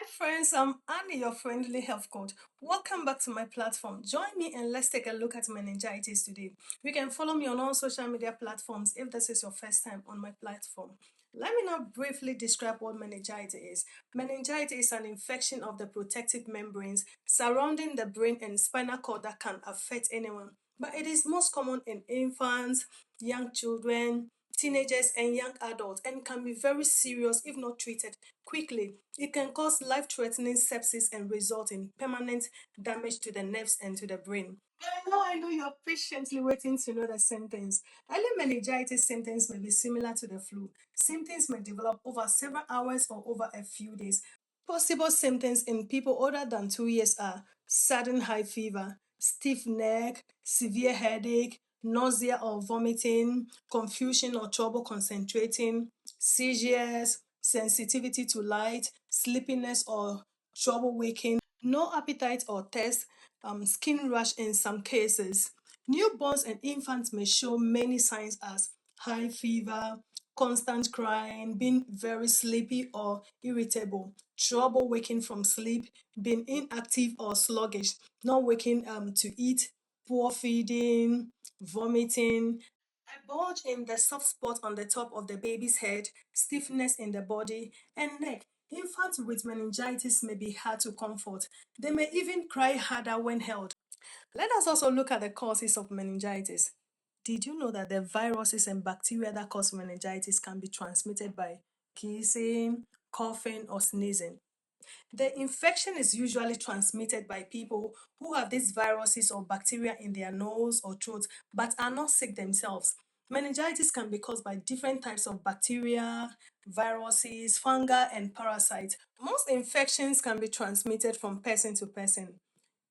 Friends, I'm Annie, your friendly health coach. Welcome back to my platform. Join me and let's take a look at meningitis today. You can follow me on all social media platforms if this is your first time on my platform. Let me now briefly describe what meningitis is. Meningitis is an infection of the protective membranes surrounding the brain and spinal cord that can affect anyone. But it is most common in infants, young children, teenagers, and young adults, and can be very serious if not treated quickly. It can cause life threatening sepsis and result in permanent damage to the nerves and to the brain. I know you're patiently waiting to know the symptoms. Early meningitis symptoms may be similar to the flu. Symptoms may develop over several hours or over a few days. Possible symptoms in people older than 2 years are sudden high fever, stiff neck, severe headache, nausea or vomiting, confusion or trouble concentrating, seizures, sensitivity to light, sleepiness or trouble waking, no appetite or thirst, skin rash in some cases. Newborns and infants may show many signs as high fever, constant crying, being very sleepy or irritable, trouble waking from sleep, being inactive or sluggish, not waking to eat, poor feeding, vomiting, a bulge in the soft spot on the top of the baby's head, stiffness in the body and neck. Infants with meningitis may be hard to comfort. They may even cry harder when held. Let us also look at the causes of meningitis. Did you know that the viruses and bacteria that cause meningitis can be transmitted by kissing, coughing, or sneezing? The infection is usually transmitted by people who have these viruses or bacteria in their nose or throat but are not sick themselves. Meningitis can be caused by different types of bacteria, viruses, fungi, and parasites. Most infections can be transmitted from person to person.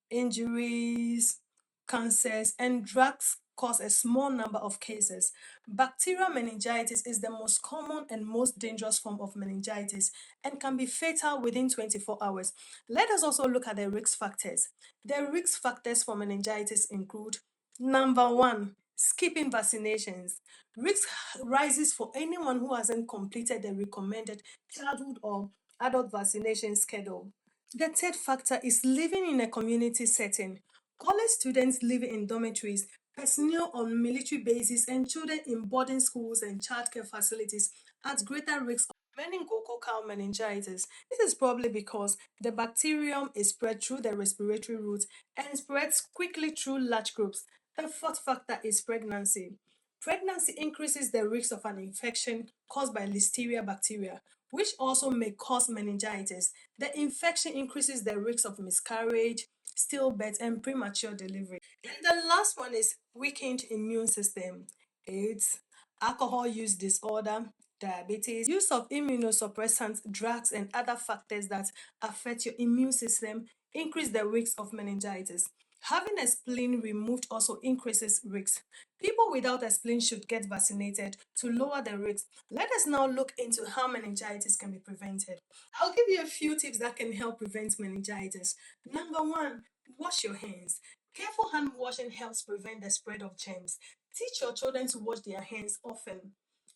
Injuries, cancers, and drugs cause a small number of cases. Bacterial meningitis is the most common and most dangerous form of meningitis and can be fatal within 24 hours. Let us also look at the risk factors. The risk factors for meningitis include number one, skipping vaccinations. Risk rises for anyone who hasn't completed the recommended childhood or adult vaccination schedule. The third factor is living in a community setting. College students living in dormitories, personnel on military bases, and children in boarding schools and childcare facilities at greater risk of meningococcal meningitis. This is probably because the bacterium is spread through the respiratory route and spreads quickly through large groups. The fourth factor is pregnancy. Pregnancy increases the risk of an infection caused by Listeria bacteria, which also may cause meningitis. The infection increases the risk of miscarriage, stillbirth, and premature delivery. And the last one is weakened immune system. AIDS, alcohol use disorder, diabetes, use of immunosuppressants, drugs, and other factors that affect your immune system increase the risk of meningitis. Having a spleen removed also increases risk. People without a spleen should get vaccinated to lower the risk. Let us now look into how meningitis can be prevented. I'll give you a few tips that can help prevent meningitis. Number one, wash your hands. Careful hand washing helps prevent the spread of germs. Teach your children to wash their hands often,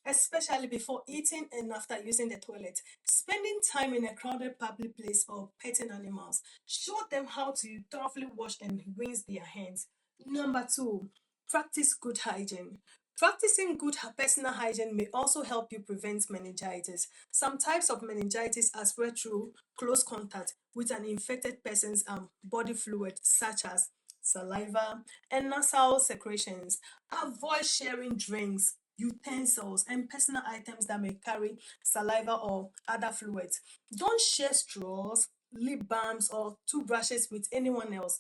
especially before eating and after using the toilet. Spending time in a crowded public place or petting animals. Show them how to thoroughly wash and rinse their hands. Number two, practice good hygiene. Practicing good personal hygiene may also help you prevent meningitis. Some types of meningitis are spread through close contact with an infected person's body fluid, such as saliva and nasal secretions. Avoid sharing drinks, utensils, and personal items that may carry saliva or other fluids. Don't share straws, lip balms, or toothbrushes with anyone else.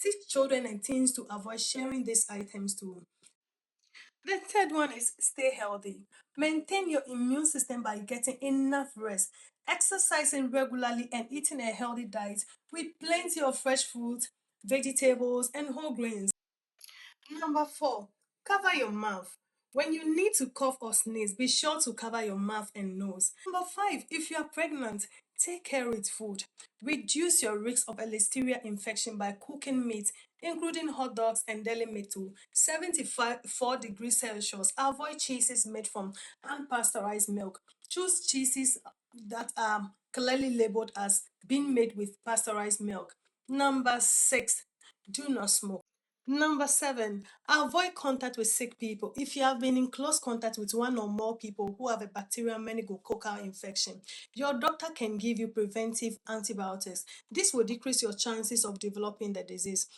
Teach children and teens to avoid sharing these items too. The third one is stay healthy. Maintain your immune system by getting enough rest, exercising regularly, and eating a healthy diet with plenty of fresh fruits, vegetables, and whole grains. Number four, cover your mouth. When you need to cough or sneeze, be sure to cover your mouth and nose. Number five, if you are pregnant, take care with food. Reduce your risk of a listeria infection by cooking meat, including hot dogs and deli meat to 74 degrees Celsius. Avoid cheeses made from unpasteurized milk. Choose cheeses that are clearly labeled as being made with pasteurized milk. Number 6, do not smoke. Number 7, avoid contact with sick people. If you have been in close contact with one or more people who have a bacterial meningococcal infection, your doctor can give you preventive antibiotics. This will decrease your chances of developing the disease.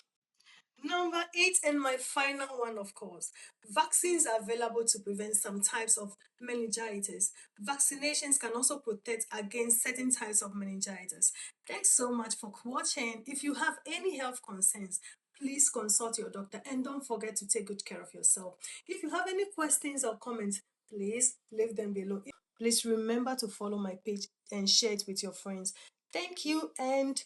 Number 8, and my final one, of course, vaccines are available to prevent some types of meningitis. Vaccinations can also protect against certain types of meningitis. Thanks so much for watching. If you have any health concerns, please consult your doctor and don't forget to take good care of yourself. If you have any questions or comments, please leave them below. Please remember to follow my page and share it with your friends. Thank you and